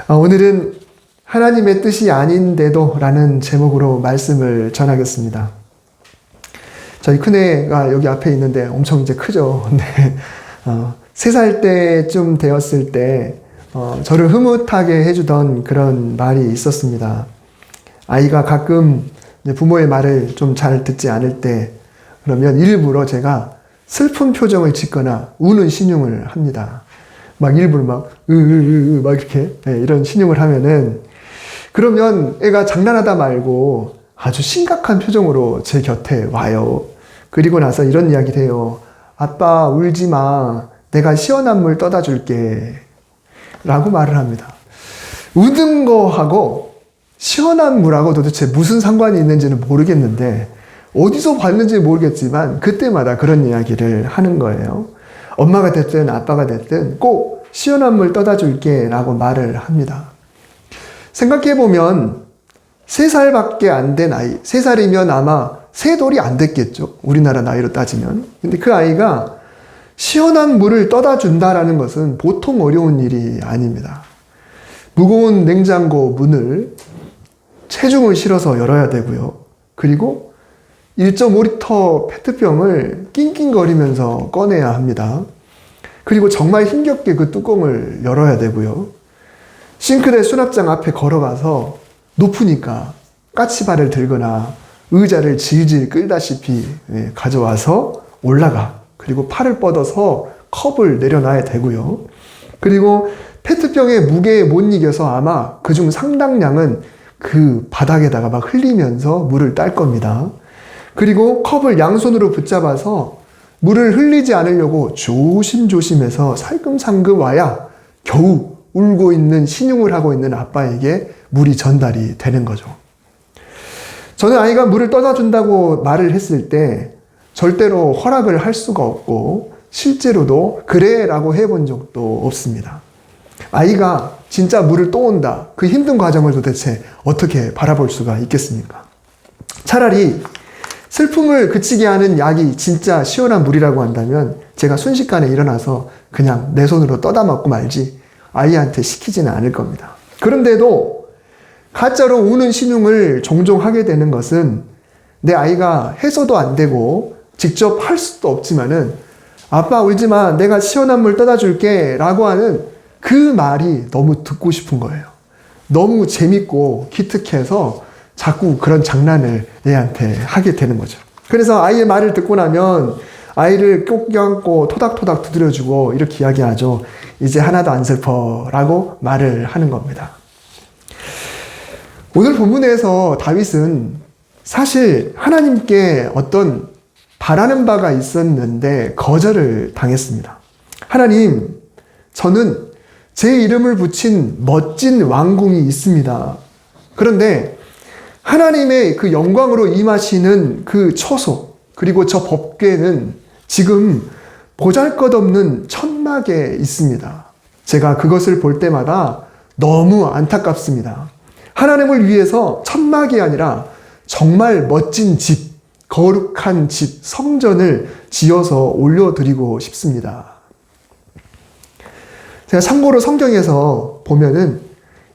오늘은 하나님의 뜻이 아닌데도 라는 제목으로 말씀을 전하겠습니다. 저희 큰애가 여기 앞에 있는데 엄청 이제 크죠. 근데 3살 때쯤 되었을 때 저를 흐뭇하게 해주던 그런 말이 있었습니다. 아이가 가끔 부모의 말을 좀 잘 듣지 않을 때 그러면 일부러 제가 슬픈 표정을 짓거나 우는 신용을 합니다. 막 일부러 막 이렇게 이런 신용을 하면은 그러면 애가 장난하다 말고 아주 심각한 표정으로 제 곁에 와요. 그리고 나서 이런 이야기를 해요. 아빠 울지 마. 내가 시원한 물 떠다 줄게. 라고 말을 합니다. 우는 거하고 시원한 물하고 도대체 무슨 상관이 있는지는 모르겠는데 어디서 봤는지 모르겠지만 그때마다 그런 이야기를 하는 거예요. 엄마가 됐든 아빠가 됐든 꼭 시원한 물 떠다 줄게 라고 말을 합니다. 생각해보면 3살밖에 안 된 아이, 3살이면 아마 3돌이 안 됐겠죠. 우리나라 나이로 따지면. 근데 그 아이가 시원한 물을 떠다 준다라는 것은 보통 어려운 일이 아닙니다. 무거운 냉장고 문을 체중을 실어서 열어야 되고요. 그리고 1.5리터 페트병을 낑낑거리면서 꺼내야 합니다. 그리고 정말 힘겹게 그 뚜껑을 열어야 되고요. 싱크대 수납장 앞에 걸어가서 높으니까 까치발을 들거나 의자를 질질 끌다시피 가져와서 올라가. 그리고 팔을 뻗어서 컵을 내려놔야 되고요. 그리고 페트병의 무게에 못 이겨서 아마 그중 상당량은 그 바닥에다가 막 흘리면서 물을 딸 겁니다. 그리고 컵을 양손으로 붙잡아서 물을 흘리지 않으려고 조심조심해서 살금살금 와야 겨우 울고 있는 신용을 하고 있는 아빠에게 물이 전달이 되는 거죠. 저는 아이가 물을 떠다 준다고 말을 했을 때 절대로 허락을 할 수가 없고 실제로도 그래 라고 해본 적도 없습니다. 아이가 진짜 물을 떠온다. 그 힘든 과정을 도대체 어떻게 바라볼 수가 있겠습니까? 차라리 슬픔을 그치게 하는 약이 진짜 시원한 물이라고 한다면 제가 순식간에 일어나서 그냥 내 손으로 떠다 먹고 말지 아이한테 시키지는 않을 겁니다. 그런데도 가짜로 우는 신용을 종종 하게 되는 것은 내 아이가 해서도 안 되고 직접 할 수도 없지만은 아빠 울지 마. 내가 시원한 물 떠다 줄게 라고 하는 그 말이 너무 듣고 싶은 거예요. 너무 재밌고 기특해서 자꾸 그런 장난을 애한테 하게 되는 거죠. 그래서 아이의 말을 듣고 나면 아이를 꼭 껴안고 토닥토닥 두드려주고 이렇게 이야기하죠. 이제 하나도 안 슬퍼 라고 말을 하는 겁니다. 오늘 본문에서 다윗은 사실 하나님께 어떤 바라는 바가 있었는데 거절을 당했습니다. 하나님, 저는 제 이름을 붙인 멋진 왕궁이 있습니다. 그런데 하나님의 그 영광으로 임하시는 그 처소, 그리고 저 법궤는 지금 보잘것없는 천막에 있습니다. 제가 그것을 볼 때마다 너무 안타깝습니다. 하나님을 위해서 천막이 아니라 정말 멋진 집, 거룩한 집, 성전을 지어서 올려드리고 싶습니다. 제가 참고로 성경에서 보면은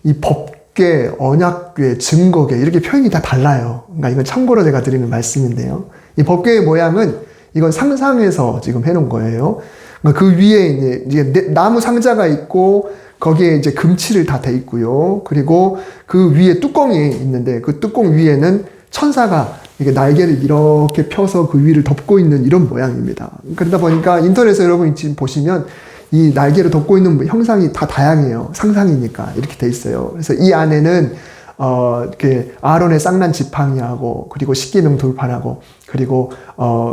이 법궤, 언약궤, 증거궤 이렇게 표현이 다 달라요. 그러니까 이건 참고로 제가 드리는 말씀인데요. 이 법궤의 모양은 이건 상상해서 지금 해놓은 거예요. 그러니까 그 위에 이제 나무 상자가 있고 거기에 이제 금칠을 다 돼 있고요. 그리고 그 위에 뚜껑이 있는데 그 뚜껑 위에는 천사가 이게 날개를 이렇게 펴서 그 위를 덮고 있는 이런 모양입니다. 그러다 보니까 인터넷에 여러분이 지금 보시면 이 날개를 덮고 있는 형상이 다 다양해요. 상상이니까 이렇게 돼 있어요. 그래서 이 안에는 이렇게 아론의 쌍난 지팡이하고 그리고 십계명 돌판하고 그리고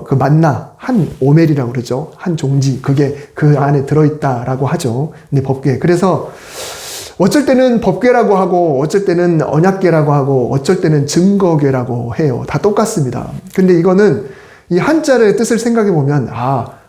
그 만나 한 오멜이라고 그러죠. 한 종지 그게 그 안에 들어있다라고 하죠. 근데 법궤. 그래서 어쩔 때는 법궤라고 하고 어쩔 때는 언약궤라고 하고 어쩔 때는 증거궤라고 해요. 다 똑같습니다. 근데 이거는 이 한자의 뜻을 생각해 보면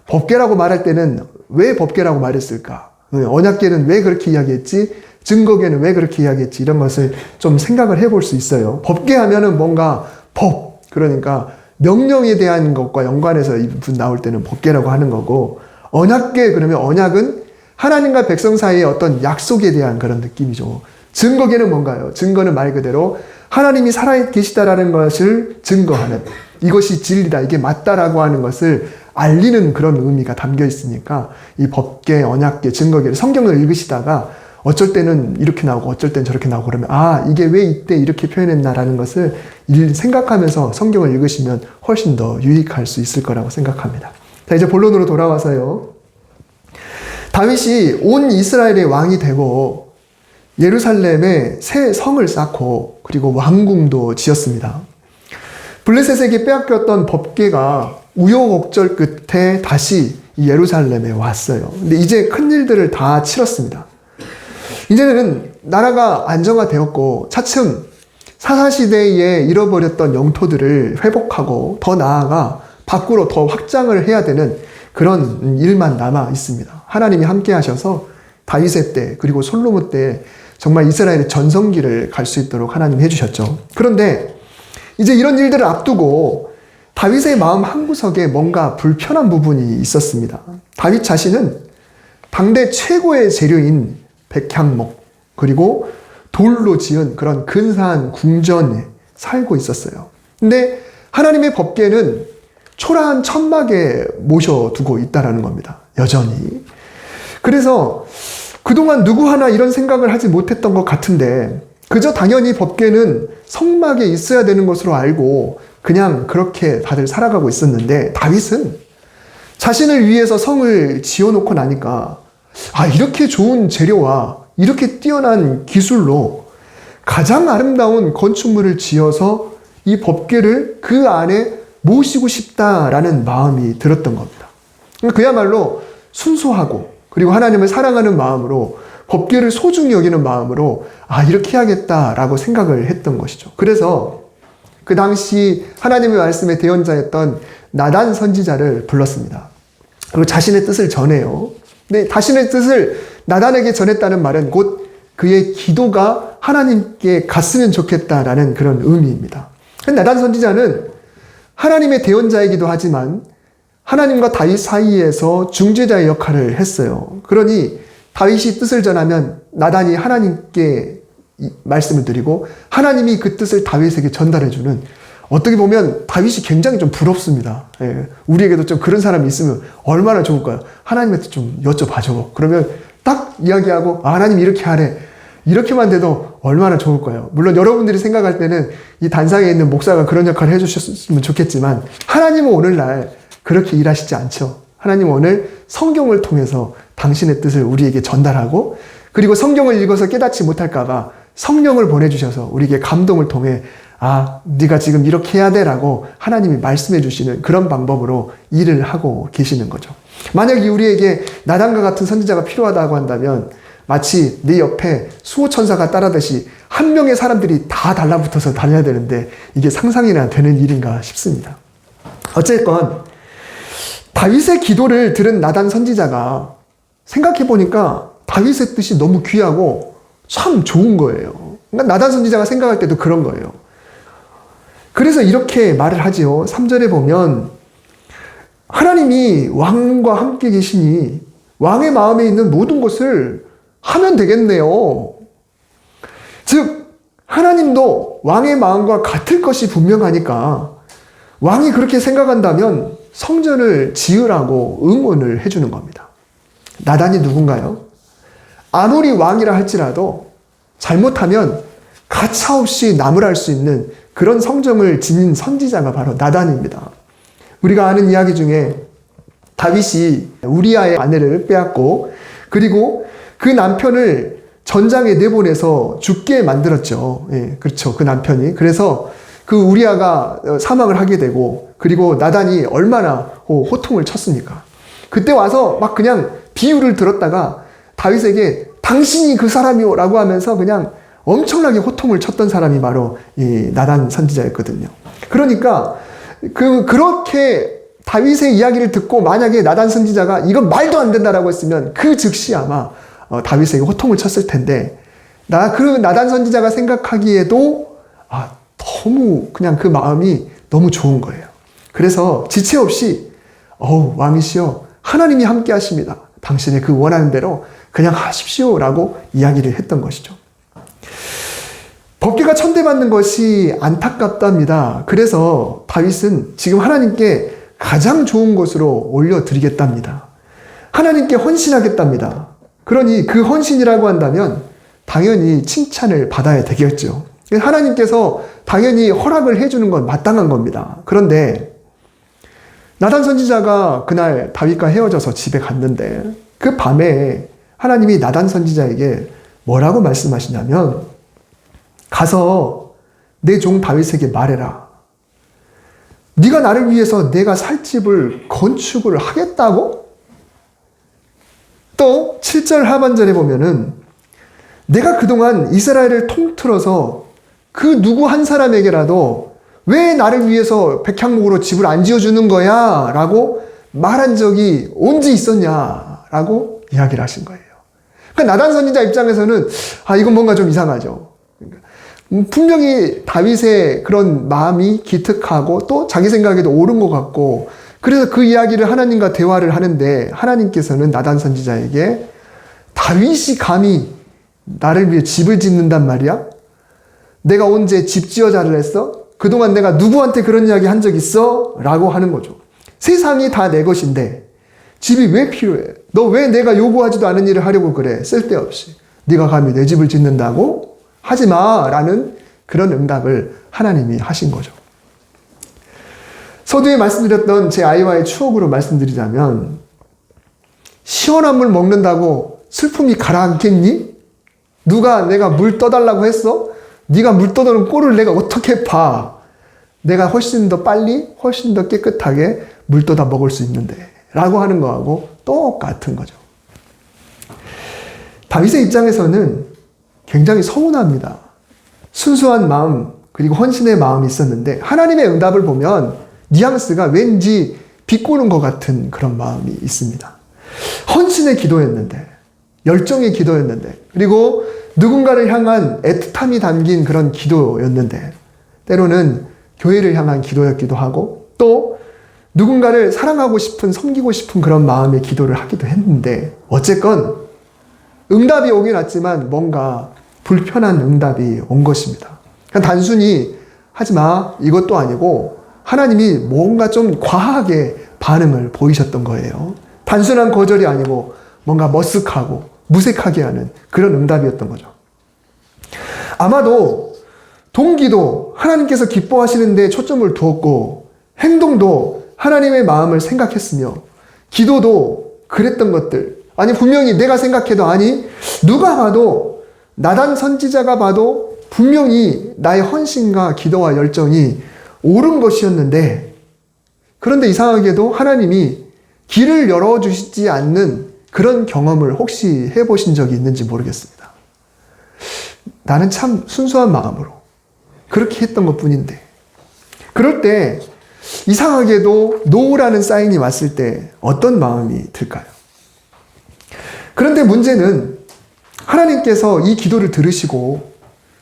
법궤라고 말할 때는 왜 법궤라고 말했을까? 언약궤는 왜 그렇게 이야기했지? 증거궤는 왜 그렇게 이야기했지? 이런 것을 좀 생각을 해볼 수 있어요. 법궤 하면은 뭔가 법, 그러니까 명령에 대한 것과 연관해서 이 부분 나올 때는 법궤라고 하는 거고, 언약궤 그러면 언약은 하나님과 백성 사이의 어떤 약속에 대한 그런 느낌이죠. 증거계는 뭔가요? 증거는 말 그대로 하나님이 살아계시다라는 것을 증거하는, 이것이 진리다, 이게 맞다라고 하는 것을 알리는 그런 의미가 담겨 있으니까 이 법계, 언약계, 증거계를 성경을 읽으시다가 어쩔 때는 이렇게 나오고 어쩔 때는 저렇게 나오고 그러면 이게 왜 이때 이렇게 표현했나라는 것을 생각하면서 성경을 읽으시면 훨씬 더 유익할 수 있을 거라고 생각합니다. 자, 이제 본론으로 돌아와서요. 다윗이 온 이스라엘의 왕이 되고 예루살렘에 새 성을 쌓고 그리고 왕궁도 지었습니다. 블레셋에게 빼앗겼던 법궤가 우여곡절 끝에 다시 예루살렘에 왔어요. 근데 이제 큰 일들을 다 치렀습니다. 이제는 나라가 안정화되었고 차츰 사사시대에 잃어버렸던 영토들을 회복하고 더 나아가 밖으로 더 확장을 해야 되는 그런 일만 남아 있습니다. 하나님이 함께 하셔서 다윗의 때 그리고 솔로몬 때 정말 이스라엘의 전성기를 갈 수 있도록 하나님 해주셨죠. 그런데 이제 이런 일들을 앞두고 다윗의 마음 한구석에 뭔가 불편한 부분이 있었습니다. 다윗 자신은 당대 최고의 재료인 백향목 그리고 돌로 지은 그런 근사한 궁전에 살고 있었어요. 근데 하나님의 법궤는 초라한 천막에 모셔두고 있다라는 겁니다. 여전히. 그래서 그동안 누구 하나 이런 생각을 하지 못했던 것 같은데 그저 당연히 법궤는 성막에 있어야 되는 것으로 알고 그냥 그렇게 다들 살아가고 있었는데 다윗은 자신을 위해서 성을 지어놓고 나니까 이렇게 좋은 재료와 이렇게 뛰어난 기술로 가장 아름다운 건축물을 지어서 이 법궤를 그 안에 모시고 싶다라는 마음이 들었던 겁니다. 그야말로 순수하고 그리고 하나님을 사랑하는 마음으로 법궤를 소중히 여기는 마음으로 이렇게 해야겠다라고 생각을 했던 것이죠. 그래서 그 당시 하나님의 말씀의 대언자였던 나단 선지자를 불렀습니다. 그리고 자신의 뜻을 전해요. 근데 자신의 뜻을 나단에게 전했다는 말은 곧 그의 기도가 하나님께 갔으면 좋겠다라는 그런 의미입니다. 나단 선지자는 하나님의 대언자이기도 하지만 하나님과 다윗 사이에서 중재자의 역할을 했어요. 그러니 다윗이 뜻을 전하면 나단이 하나님께 말씀을 드리고 하나님이 그 뜻을 다윗에게 전달해주는, 어떻게 보면 다윗이 굉장히 좀 부럽습니다. 우리에게도 좀 그런 사람이 있으면 얼마나 좋을까요? 하나님한테 좀 여쭤봐줘. 그러면 딱 이야기하고 하나님 이렇게 하래. 이렇게만 돼도 얼마나 좋을까요? 물론 여러분들이 생각할 때는 이 단상에 있는 목사가 그런 역할을 해주셨으면 좋겠지만 하나님은 오늘날 그렇게 일하시지 않죠. 하나님은 오늘 성경을 통해서 당신의 뜻을 우리에게 전달하고 그리고 성경을 읽어서 깨닫지 못할까봐 성령을 보내주셔서 우리에게 감동을 통해 네가 지금 이렇게 해야 돼 라고 하나님이 말씀해 주시는 그런 방법으로 일을 하고 계시는 거죠. 만약에 우리에게 나단과 같은 선지자가 필요하다고 한다면 마치 네 옆에 수호천사가 따르듯이 한 명의 사람들이 다 달라붙어서 다녀야 되는데 이게 상상이나 되는 일인가 싶습니다. 어쨌건 다윗의 기도를 들은 나단 선지자가 생각해보니까 다윗의 뜻이 너무 귀하고 참 좋은 거예요. 그러니까 나단 선지자가 생각할 때도 그런 거예요. 그래서 이렇게 말을 하지요. 3절에 보면 하나님이 왕과 함께 계시니 왕의 마음에 있는 모든 것을 하면 되겠네요. 즉 하나님도 왕의 마음과 같을 것이 분명하니까 왕이 그렇게 생각한다면 성전을 지으라고 응원을 해주는 겁니다. 나단이 누군가요? 아무리 왕이라 할지라도 잘못하면 가차없이 나무랄 수 있는 그런 성정을 지닌 선지자가 바로 나단입니다. 우리가 아는 이야기 중에 다윗이 우리아의 아내를 빼앗고 그리고 그 남편을 전장에 내보내서 죽게 만들었죠. 그렇죠. 그 남편이. 그래서 그 우리아가 사망을 하게 되고 그리고 나단이 얼마나 호통을 쳤습니까? 그때 와서 막 그냥 비유를 들었다가 다윗에게 당신이 그 사람이요 라고 하면서 그냥 엄청나게 호통을 쳤던 사람이 바로 이 나단 선지자였거든요. 그러니까 그렇게 다윗의 이야기를 듣고 만약에 나단 선지자가 이건 말도 안 된다라고 했으면 그 즉시 아마 다윗에게 호통을 쳤을 텐데 그 나단 선지자가 생각하기에도 너무 그냥 그 마음이 너무 좋은 거예요. 그래서 지체 없이 왕이시여 하나님이 함께 하십니다. 당신의 그 원하는 대로 그냥 하십시오라고 이야기를 했던 것이죠. 법궤가 천대받는 것이 안타깝답니다. 그래서 다윗은 지금 하나님께 가장 좋은 곳으로 올려드리겠답니다. 하나님께 헌신하겠답니다. 그러니 그 헌신이라고 한다면 당연히 칭찬을 받아야 되겠죠. 하나님께서 당연히 허락을 해주는 건 마땅한 겁니다. 그런데 나단 선지자가 그날 다윗과 헤어져서 집에 갔는데 그 밤에 하나님이 나단 선지자에게 뭐라고 말씀하시냐면 가서 내 종 다윗에게 말해라. 네가 나를 위해서 내가 살 집을 건축을 하겠다고? 또 7절 하반절에 보면은 내가 그동안 이스라엘을 통틀어서 그 누구 한 사람에게라도 왜 나를 위해서 백향목으로 집을 안 지어주는 거야? 라고 말한 적이 언제 있었냐? 라고 이야기를 하신 거예요. 그러니까 나단 선지자 입장에서는 이건 뭔가 좀 이상하죠. 분명히 다윗의 그런 마음이 기특하고 또 자기 생각에도 옳은 것 같고 그래서 그 이야기를 하나님과 대화를 하는데 하나님께서는 나단 선지자에게 다윗이 감히 나를 위해 집을 짓는단 말이야? 내가 언제 집 지어 자를 했어? 그동안 내가 누구한테 그런 이야기 한 적 있어? 라고 하는 거죠. 세상이 다 내 것인데 집이 왜 필요해? 너 왜 내가 요구하지도 않은 일을 하려고 그래? 쓸데없이. 네가 감히 내 집을 짓는다고? 하지마 라는 그런 응답을 하나님이 하신 거죠. 서두에 말씀드렸던 제 아이와의 추억으로 말씀드리자면 시원한 물 먹는다고 슬픔이 가라앉겠니? 누가 내가 물 떠달라고 했어? 네가 물 떠도는 꼴을 내가 어떻게 봐? 내가 훨씬 더 빨리 훨씬 더 깨끗하게 물 떠다 먹을 수 있는데 라고 하는 거하고 똑같은 거죠. 다윗의 입장에서는 굉장히 서운합니다. 순수한 마음 그리고 헌신의 마음이 있었는데 하나님의 응답을 보면 뉘앙스가 왠지 비꼬는 것 같은 그런 마음이 있습니다. 헌신의 기도였는데 열정의 기도였는데 그리고 누군가를 향한 애틋함이 담긴 그런 기도였는데 때로는 교회를 향한 기도였기도 하고 또 누군가를 사랑하고 싶은 섬기고 싶은 그런 마음의 기도를 하기도 했는데 어쨌건 응답이 오긴 왔지만 뭔가 불편한 응답이 온 것입니다. 그냥 단순히 하지마 이것도 아니고 하나님이 뭔가 좀 과하게 반응을 보이셨던 거예요. 단순한 거절이 아니고 뭔가 머쓱하고 무색하게 하는 그런 응답이었던 거죠. 아마도 동기도 하나님께서 기뻐하시는 데 초점을 두었고 행동도 하나님의 마음을 생각했으며 기도도 그랬던 것들 아니 분명히 내가 생각해도 아니 누가 봐도 나단 선지자가 봐도 분명히 나의 헌신과 기도와 열정이 옳은 것이었는데 그런데 이상하게도 하나님이 길을 열어주시지 않는 그런 경험을 혹시 해보신 적이 있는지 모르겠습니다. 나는 참 순수한 마음으로 그렇게 했던 것뿐인데 그럴 때 이상하게도 노라는 사인이 왔을 때 어떤 마음이 들까요? 그런데 문제는 하나님께서 이 기도를 들으시고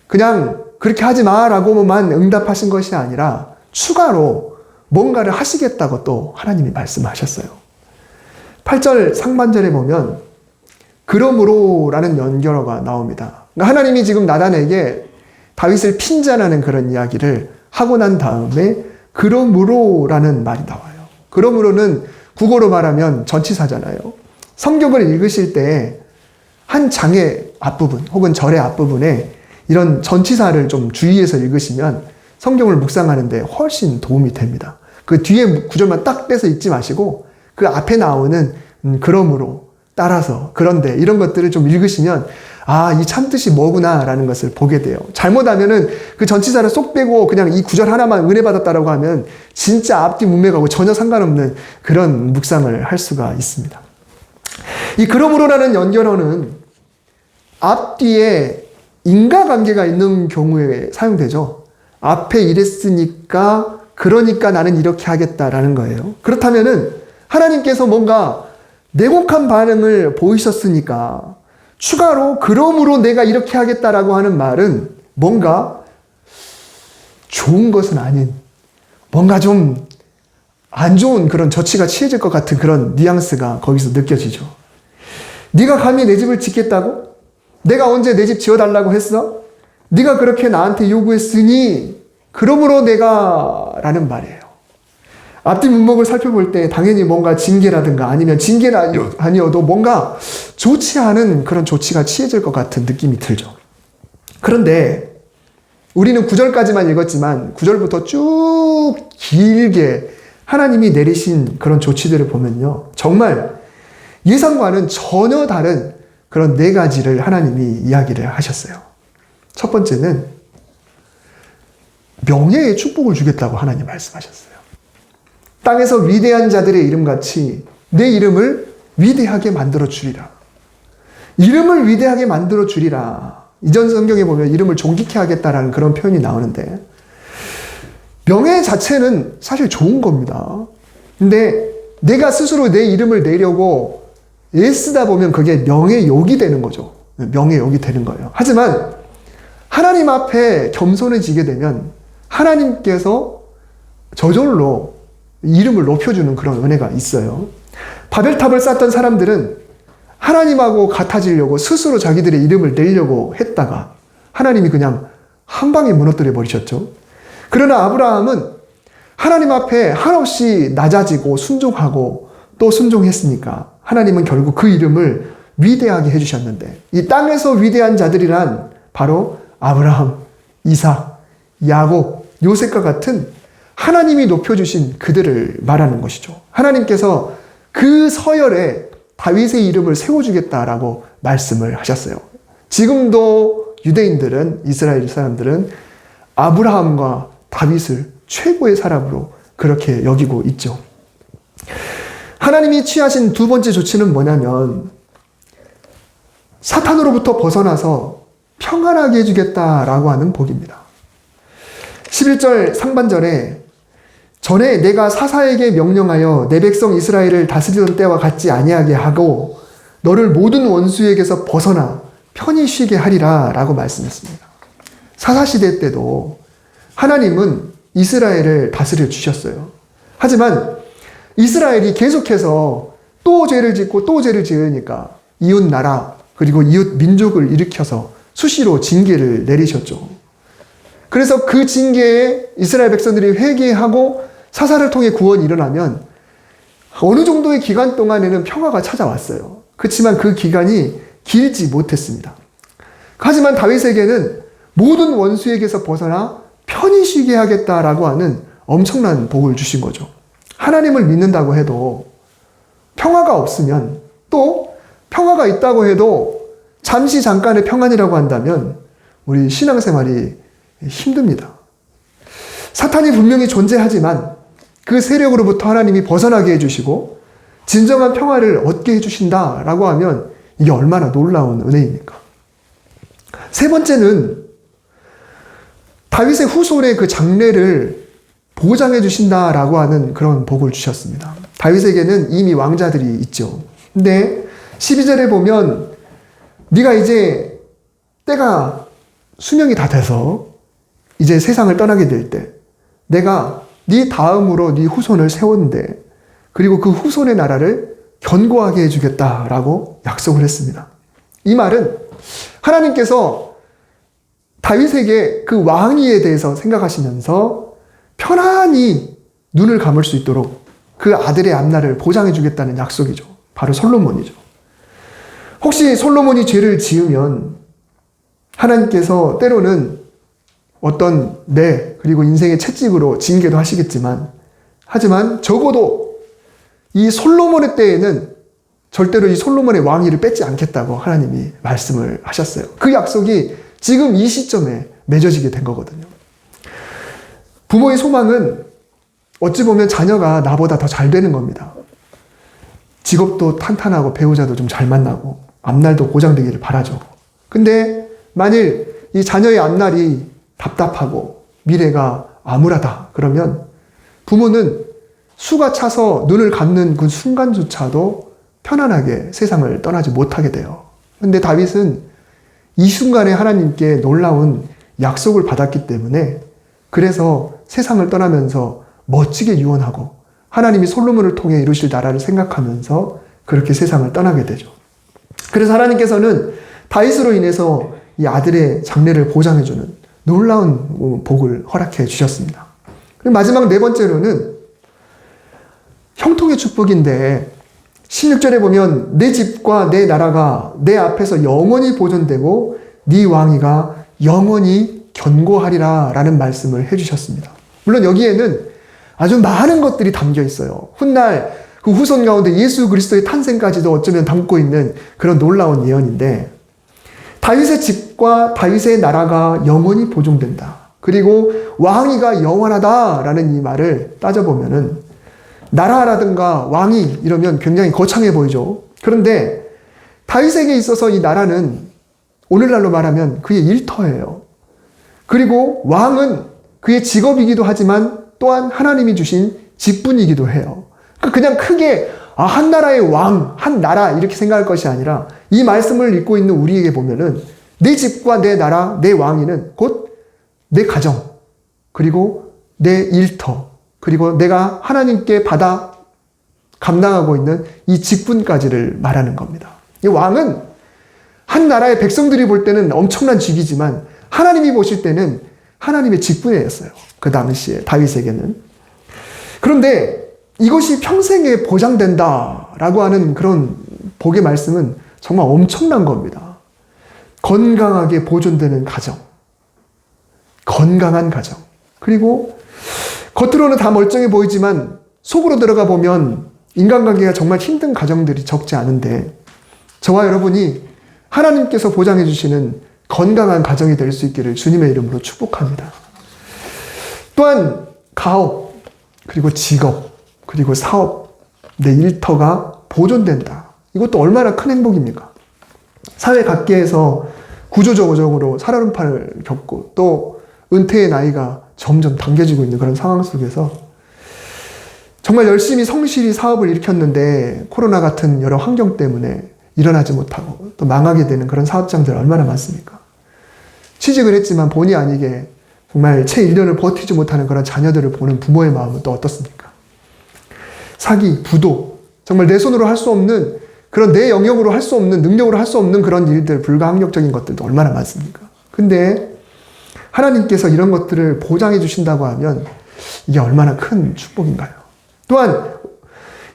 그냥 그렇게 하지 마라고만 응답하신 것이 아니라 추가로 뭔가를 하시겠다고 또 하나님이 말씀하셨어요. 8절 상반절에 보면 그러므로 라는 연결어가 나옵니다. 그러니까 하나님이 지금 나단에게 다윗을 핀잔하는 그런 이야기를 하고 난 다음에 그러므로 라는 말이 나와요. 그러므로는 국어로 말하면 전치사잖아요. 성경을 읽으실 때 한 장의 앞부분 혹은 절의 앞부분에 이런 전치사를 좀 주의해서 읽으시면 성경을 묵상하는데 훨씬 도움이 됩니다. 그 뒤에 구절만 딱 떼서 읽지 마시고 그 앞에 나오는 그러므로 따라서 그런데 이런 것들을 좀 읽으시면 이 참뜻이 뭐구나 라는 것을 보게 돼요. 잘못하면은 그 전치사를 쏙 빼고 그냥 이 구절 하나만 은혜 받았다라고 하면 진짜 앞뒤 문맥하고 전혀 상관없는 그런 묵상을 할 수가 있습니다. 이 그러므로라는 연결어는 앞뒤에 인과관계가 있는 경우에 사용되죠. 앞에 이랬으니까 그러니까 나는 이렇게 하겠다라는 거예요. 그렇다면은 하나님께서 뭔가 내곡한 반응을 보이셨으니까 추가로 그러므로 내가 이렇게 하겠다라고 하는 말은 뭔가 좋은 것은 아닌 뭔가 좀 안 좋은 그런 저치가 취해질 것 같은 그런 뉘앙스가 거기서 느껴지죠. 네가 감히 내 집을 짓겠다고? 내가 언제 내 집 지어달라고 했어? 네가 그렇게 나한테 요구했으니 그러므로 내가 라는 말이에요. 앞뒤 문맥을 살펴볼 때 당연히 뭔가 징계라든가 아니면 징계는 아니어도 뭔가 좋지 않은 그런 조치가 취해질 것 같은 느낌이 들죠. 그런데 우리는 9절까지만 읽었지만 9절부터 쭉 길게 하나님이 내리신 그런 조치들을 보면요. 정말 예상과는 전혀 다른 그런 4가지를 하나님이 이야기를 하셨어요. 첫 번째는 명예의 축복을 주겠다고 하나님 말씀하셨어요. 땅에서 위대한 자들의 이름같이 내 이름을 위대하게 만들어 주리라. 이름을 위대하게 만들어 주리라. 이전 성경에 보면 이름을 존귀케 하겠다라는 그런 표현이 나오는데 명예 자체는 사실 좋은 겁니다. 근데 내가 스스로 내 이름을 내려고 애쓰다 보면 그게 명예욕이 되는 거죠. 명예욕이 되는 거예요. 하지만 하나님 앞에 겸손해지게 되면 하나님께서 저절로 이름을 높여주는 그런 은혜가 있어요. 바벨탑을 쌓던 사람들은 하나님하고 같아지려고 스스로 자기들의 이름을 내려고 했다가 하나님이 그냥 한 방에 무너뜨려 버리셨죠. 그러나 아브라함은 하나님 앞에 한없이 낮아지고 순종하고 또 순종했으니까 하나님은 결국 그 이름을 위대하게 해주셨는데 이 땅에서 위대한 자들이란 바로 아브라함, 이삭, 야곱, 요셉과 같은 하나님이 높여주신 그들을 말하는 것이죠. 하나님께서 그 서열에 다윗의 이름을 세워주겠다라고 말씀을 하셨어요. 지금도 유대인들은, 이스라엘 사람들은 아브라함과 다윗을 최고의 사람으로 그렇게 여기고 있죠. 하나님이 취하신 두 번째 조치는 뭐냐면 사탄으로부터 벗어나서 평안하게 해주겠다라고 하는 복입니다. 11절 상반절에 전에 내가 사사에게 명령하여 내 백성 이스라엘을 다스리던 때와 같지 아니하게 하고 너를 모든 원수에게서 벗어나 편히 쉬게 하리라 라고 말씀했습니다. 사사시대 때도 하나님은 이스라엘을 다스려 주셨어요. 하지만 이스라엘이 계속해서 또 죄를 짓고 또 죄를 지으니까 이웃 나라 그리고 이웃 민족을 일으켜서 수시로 징계를 내리셨죠. 그래서 그 징계에 이스라엘 백성들이 회개하고 사사를 통해 구원이 일어나면 어느 정도의 기간 동안에는 평화가 찾아왔어요. 그렇지만 그 기간이 길지 못했습니다. 하지만 다윗에게는 모든 원수에게서 벗어나 편히 쉬게 하겠다라고 하는 엄청난 복을 주신 거죠. 하나님을 믿는다고 해도 평화가 없으면 또 평화가 있다고 해도 잠시 잠깐의 평안이라고 한다면 우리 신앙생활이 힘듭니다. 사탄이 분명히 존재하지만 그 세력으로부터 하나님이 벗어나게 해주시고 진정한 평화를 얻게 해주신다라고 하면 이게 얼마나 놀라운 은혜입니까? 세 번째는 다윗의 후손의 그 장래를 보장해 주신다라고 하는 그런 복을 주셨습니다. 다윗에게는 이미 왕자들이 있죠. 근데 12절에 보면 네가 이제 때가 수명이 다 돼서 이제 세상을 떠나게 될 때 내가 네 다음으로 네 후손을 세웠는데 그리고 그 후손의 나라를 견고하게 해주겠다라고 약속을 했습니다. 이 말은 하나님께서 다윗에게 그 왕위에 대해서 생각하시면서 편안히 눈을 감을 수 있도록 그 아들의 앞날을 보장해 주겠다는 약속이죠. 바로 솔로몬이죠. 혹시 솔로몬이 죄를 지으면 하나님께서 때로는 어떤 그리고 인생의 채찍으로 징계도 하시겠지만 하지만 적어도 이 솔로몬의 때에는 절대로 이 솔로몬의 왕위를 뺏지 않겠다고 하나님이 말씀을 하셨어요. 그 약속이 지금 이 시점에 맺어지게 된 거거든요. 부모의 소망은 어찌 보면 자녀가 나보다 더 잘 되는 겁니다. 직업도 탄탄하고 배우자도 좀 잘 만나고 앞날도 보장되기를 바라죠. 근데 만일 이 자녀의 앞날이 답답하고 미래가 암울하다 그러면 부모는 수가 차서 눈을 감는 그 순간조차도 편안하게 세상을 떠나지 못하게 돼요. 근데 다윗은 이 순간에 하나님께 놀라운 약속을 받았기 때문에 그래서 세상을 떠나면서 멋지게 유언하고 하나님이 솔로몬을 통해 이루실 나라를 생각하면서 그렇게 세상을 떠나게 되죠. 그래서 하나님께서는 다윗으로 인해서 이 아들의 장래를 보장해주는 놀라운 복을 허락해 주셨습니다. 그리고 마지막 네 번째로는 형통의 축복인데 16절에 보면 내 집과 내 나라가 내 앞에서 영원히 보존되고 네 왕위가 영원히 견고하리라 라는 말씀을 해주셨습니다. 물론 여기에는 아주 많은 것들이 담겨 있어요. 훗날 그 후손 가운데 예수 그리스도의 탄생까지도 어쩌면 담고 있는 그런 놀라운 예언인데, 다윗의 집과 다윗의 나라가 영원히 보존된다. 그리고 왕위가 영원하다라는 이 말을 따져보면은 나라라든가 왕위 이러면 굉장히 거창해 보이죠. 그런데 다윗에게 있어서 이 나라는 오늘날로 말하면 그의 일터예요. 그리고 왕은 그의 직업이기도 하지만 또한 하나님이 주신 직분이기도 해요. 그냥 크게 한 나라의 왕, 한 나라 이렇게 생각할 것이 아니라 이 말씀을 읽고 있는 우리에게 보면은 내 집과 내 나라, 내 왕위는 곧 내 가정, 그리고 내 일터, 그리고 내가 하나님께 받아 감당하고 있는 이 직분까지를 말하는 겁니다. 이 왕은 한 나라의 백성들이 볼 때는 엄청난 직이지만 하나님이 보실 때는 하나님의 직분이었어요. 그 당시에 다윗에게는. 그런데 이것이 평생에 보장된다라고 하는 그런 복의 말씀은 정말 엄청난 겁니다. 건강하게 보존되는 가정, 건강한 가정, 그리고 겉으로는 다 멀쩡해 보이지만 속으로 들어가 보면 인간관계가 정말 힘든 가정들이 적지 않은데, 저와 여러분이 하나님께서 보장해 주시는 건강한 가정이 될 수 있기를 주님의 이름으로 축복합니다. 또한 가업, 그리고 직업, 그리고 사업, 내 일터가 보존된다. 이것도 얼마나 큰 행복입니까? 사회 각계에서 구조조정으로 살얼음판을 겪고 또 은퇴의 나이가 점점 당겨지고 있는 그런 상황 속에서 정말 열심히 성실히 사업을 일으켰는데 코로나 같은 여러 환경 때문에 일어나지 못하고 또 망하게 되는 그런 사업장들 얼마나 많습니까? 취직을 했지만 본의 아니게 정말 채 1년을 버티지 못하는 그런 자녀들을 보는 부모의 마음은 또 어떻습니까? 사기, 부도, 정말 내 손으로 할 수 없는 그런 내 영역으로 할 수 없는, 능력으로 할 수 없는 그런 일들, 불가항력적인 것들도 얼마나 많습니까? 근데 하나님께서 이런 것들을 보장해 주신다고 하면 이게 얼마나 큰 축복인가요? 또한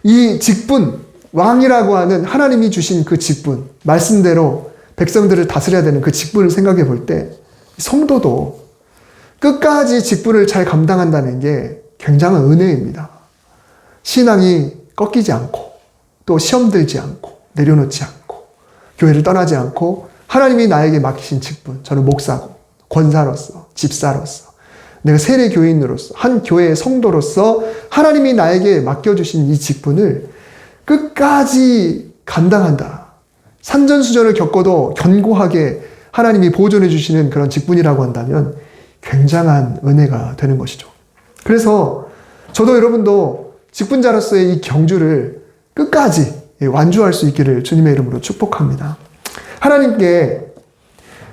이 직분, 왕이라고 하는 하나님이 주신 그 직분, 말씀대로 백성들을 다스려야 되는 그 직분을 생각해 볼 때 성도도 끝까지 직분을 잘 감당한다는 게 굉장한 은혜입니다. 신앙이 꺾이지 않고 또 시험 들지 않고 내려놓지 않고 교회를 떠나지 않고 하나님이 나에게 맡기신 직분, 저는 목사고 권사로서 집사로서 내가 세례 교인으로서 한 교회의 성도로서 하나님이 나에게 맡겨주신 이 직분을 끝까지 감당한다. 산전수전을 겪어도 견고하게 하나님이 보존해 주시는 그런 직분이라고 한다면 굉장한 은혜가 되는 것이죠. 그래서 저도 여러분도 직분자로서의 이 경주를 끝까지 완주할 수 있기를 주님의 이름으로 축복합니다. 하나님께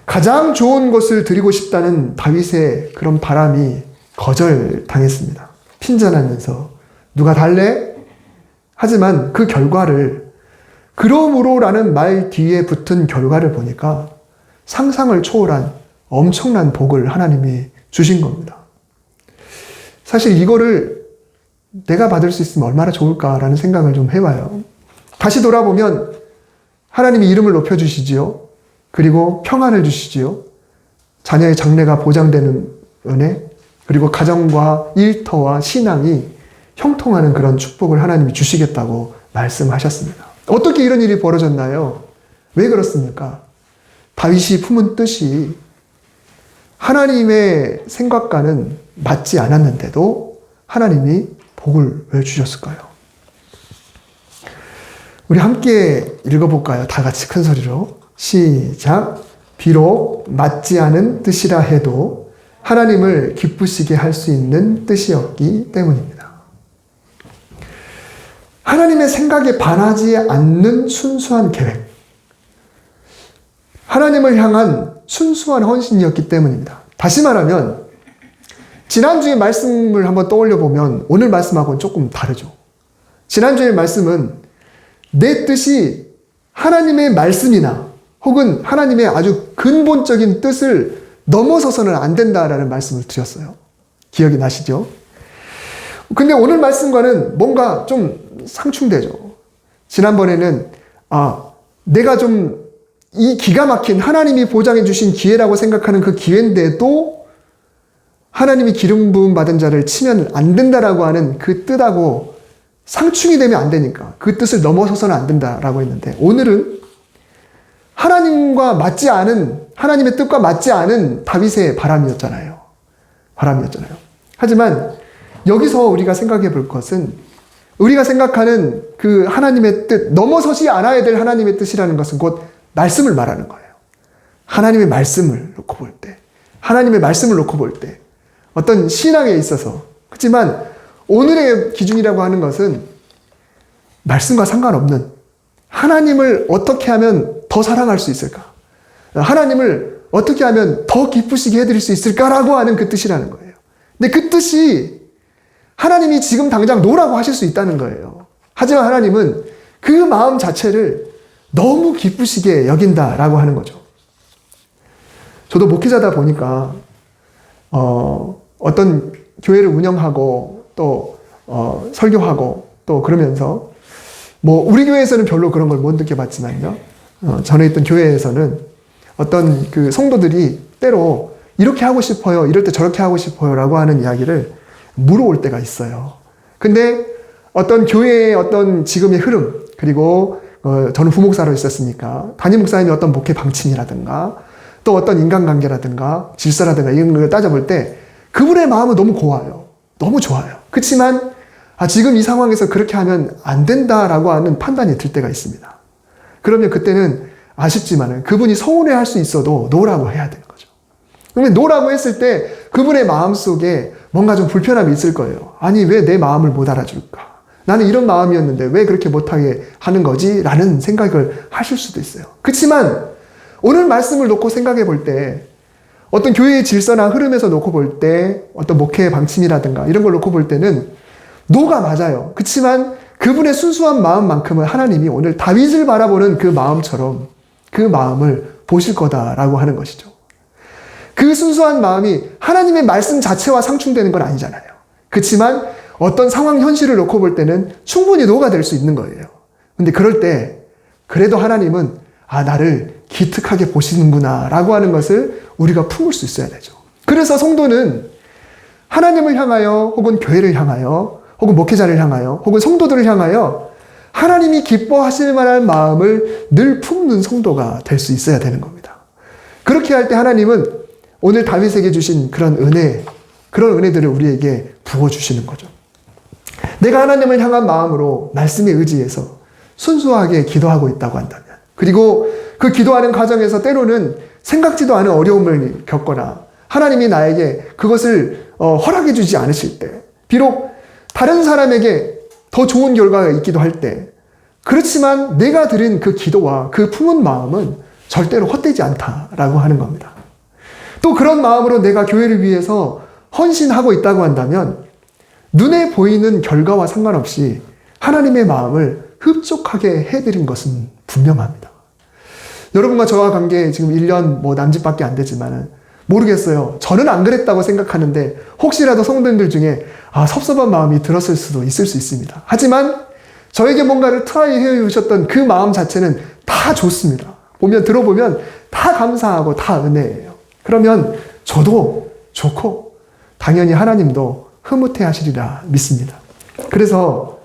가장 좋은 것을 드리고 싶다는 다윗의 그런 바람이 거절당했습니다. 핀잔하면서 누가 달래? 하지만 그 결과를, 그러므로라는 말 뒤에 붙은 결과를 보니까 상상을 초월한 엄청난 복을 하나님이 주신 겁니다. 사실 이거를 내가 받을 수 있으면 얼마나 좋을까라는 생각을 좀 해봐요. 다시 돌아보면 하나님이 이름을 높여주시지요. 그리고 평안을 주시지요. 자녀의 장래가 보장되는 은혜, 그리고 가정과 일터와 신앙이 형통하는 그런 축복을 하나님이 주시겠다고 말씀하셨습니다. 어떻게 이런 일이 벌어졌나요? 왜 그렇습니까? 다윗이 품은 뜻이 하나님의 생각과는 맞지 않았는데도 하나님이 복을 왜 주셨을까요? 우리 함께 읽어볼까요? 다 같이 큰 소리로. 시작. 비록 맞지 않은 뜻이라 해도 하나님을 기쁘시게 할 수 있는 뜻이었기 때문입니다. 하나님의 생각에 반하지 않는 순수한 계획. 하나님을 향한 순수한 헌신이었기 때문입니다. 다시 말하면 지난주의 말씀을 한번 떠올려 보면 오늘 말씀하고는 조금 다르죠. 지난주의 말씀은 내 뜻이 하나님의 말씀이나 혹은 하나님의 아주 근본적인 뜻을 넘어서서는 안 된다라는 말씀을 드렸어요. 기억이 나시죠? 근데 오늘 말씀과는 뭔가 좀 상충되죠. 지난번에는 내가 좀 이 기가 막힌 하나님이 보장해 주신 기회라고 생각하는 그 기회인데도 하나님이 기름 부음 받은 자를 치면 안 된다라고 하는 그 뜻하고 상충이 되면 안 되니까 그 뜻을 넘어서서는 안 된다라고 했는데, 오늘은 하나님과 맞지 않은, 하나님의 뜻과 맞지 않은 다윗의 바람이었잖아요. 하지만 여기서 우리가 생각해 볼 것은, 우리가 생각하는 그 하나님의 뜻, 넘어서지 않아야 될 하나님의 뜻이라는 것은 곧 말씀을 말하는 거예요. 하나님의 말씀을 놓고 볼 때, 어떤 신앙에 있어서, 그렇지만 오늘의 기준이라고 하는 것은 말씀과 상관없는, 하나님을 어떻게 하면 더 사랑할 수 있을까? 하나님을 어떻게 하면 더 기쁘시게 해드릴 수 있을까라고 하는 그 뜻이라는 거예요. 근데 그 뜻이 하나님이 지금 당장 놓으라고 하실 수 있다는 거예요. 하지만 하나님은 그 마음 자체를 너무 기쁘시게 여긴다라고 하는 거죠. 저도 목회자다 보니까 어떤 교회를 운영하고 또 설교하고 또 그러면서 우리 교회에서는 별로 그런 걸 못 느껴봤지만요. 전에 있던 교회에서는 어떤 그 성도들이 때로 이렇게 하고 싶어요, 이럴 때 저렇게 하고 싶어요 라고 하는 이야기를 물어올 때가 있어요. 근데 어떤 교회의 어떤 지금의 흐름, 그리고 저는 부목사로 있었으니까 담임 목사님의 어떤 목회 방침이라든가 또 어떤 인간관계라든가 질서라든가 이런 걸 따져볼 때 그분의 마음은 너무 고와요. 너무 좋아요. 그렇지만 지금 이 상황에서 그렇게 하면 안 된다라고 하는 판단이 들 때가 있습니다. 그러면 그때는 아쉽지만 그분이 서운해할 수 있어도 노라고 해야 되는 거죠. 그러면 노라고 했을 때 그분의 마음속에 뭔가 좀 불편함이 있을 거예요. 아니, 왜 내 마음을 못 알아줄까? 나는 이런 마음이었는데 왜 그렇게 못하게 하는 거지? 라는 생각을 하실 수도 있어요. 그렇지만 오늘 말씀을 놓고 생각해 볼 때, 어떤 교회의 질서나 흐름에서 놓고 볼 때, 어떤 목회의 방침이라든가 이런 걸 놓고 볼 때는 노가 맞아요. 그렇지만 그분의 순수한 마음만큼은 하나님이 오늘 다윗을 바라보는 그 마음처럼 그 마음을 보실 거다라고 하는 것이죠. 그 순수한 마음이 하나님의 말씀 자체와 상충되는 건 아니잖아요. 그렇지만 어떤 상황 현실을 놓고 볼 때는 충분히 노가 될 수 있는 거예요. 근데 그럴 때 그래도 하나님은 나를 기특하게 보시는구나 라고 하는 것을 우리가 품을 수 있어야 되죠. 그래서 성도는 하나님을 향하여 혹은 교회를 향하여 혹은 목회자를 향하여 혹은 성도들을 향하여 하나님이 기뻐하실 만한 마음을 늘 품는 성도가 될 수 있어야 되는 겁니다. 그렇게 할 때 하나님은 오늘 다윗에게 주신 그런 은혜들을 우리에게 부어주시는 거죠. 내가 하나님을 향한 마음으로 말씀에 의지해서 순수하게 기도하고 있다고 한다면, 그리고 그 기도하는 과정에서 때로는 생각지도 않은 어려움을 겪거나 하나님이 나에게 그것을 허락해 주지 않으실 때, 비록 다른 사람에게 더 좋은 결과가 있기도 할 때, 그렇지만 내가 드린 그 기도와 그 품은 마음은 절대로 헛되지 않다라고 하는 겁니다. 또 그런 마음으로 내가 교회를 위해서 헌신하고 있다고 한다면 눈에 보이는 결과와 상관없이 하나님의 마음을 흡족하게 해드린 것은 분명합니다. 여러분과 저와 관계 지금 1년 남짓밖에 안 되지만 모르겠어요. 저는 안 그랬다고 생각하는데 혹시라도 성도님들 중에 섭섭한 마음이 들었을 수도 있을 수 있습니다. 하지만 저에게 뭔가를 트라이 해주셨던 그 마음 자체는 다 좋습니다. 들어보면 다 감사하고 다 은혜예요. 그러면 저도 좋고 당연히 하나님도 흐뭇해 하시리라 믿습니다. 그래서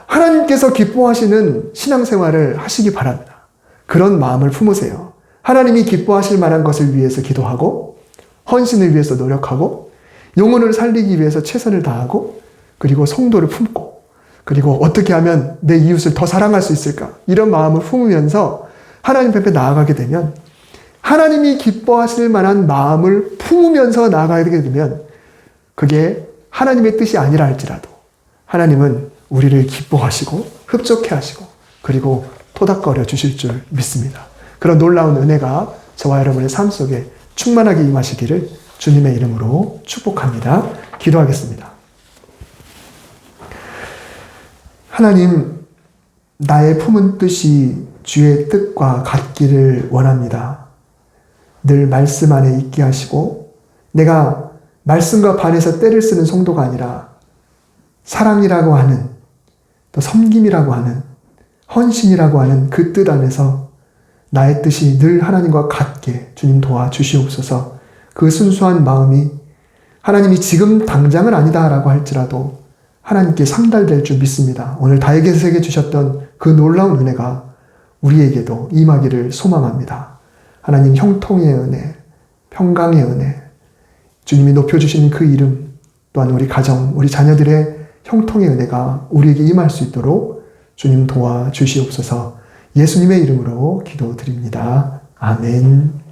하나님께서 기뻐하시는 신앙생활을 하시기 바랍니다. 그런 마음을 품으세요. 하나님이 기뻐하실 만한 것을 위해서 기도하고 헌신을 위해서 노력하고 영혼을 살리기 위해서 최선을 다하고 그리고 성도를 품고 그리고 어떻게 하면 내 이웃을 더 사랑할 수 있을까? 이런 마음을 품으면서 하나님 앞에 나아가게 되면 하나님이 기뻐하실 만한 마음을 품으면서 나아가게 되면 그게 하나님의 뜻이 아니라 할지라도 하나님은 우리를 기뻐하시고 흡족해 하시고 그리고 토닥거려 주실 줄 믿습니다. 그런 놀라운 은혜가 저와 여러분의 삶 속에 충만하게 임하시기를 주님의 이름으로 축복합니다. 기도하겠습니다. 하나님, 나의 품은 뜻이 주의 뜻과 같기를 원합니다. 늘 말씀 안에 있게 하시고 내가 말씀과 반해서 때를 쓰는 성도가 아니라 사랑이라고 하는 또 섬김이라고 하는 헌신이라고 하는 그 뜻 안에서 나의 뜻이 늘 하나님과 같게 주님 도와주시옵소서. 그 순수한 마음이 하나님이 지금 당장은 아니다라고 할지라도 하나님께 상달될 줄 믿습니다. 오늘 다윗에게 주셨던 그 놀라운 은혜가 우리에게도 임하기를 소망합니다. 하나님 형통의 은혜, 평강의 은혜, 주님이 높여주시는 그 이름, 또한 우리 가정, 우리 자녀들의 형통의 은혜가 우리에게 임할 수 있도록 주님 도와주시옵소서. 예수님의 이름으로 기도드립니다. 아멘.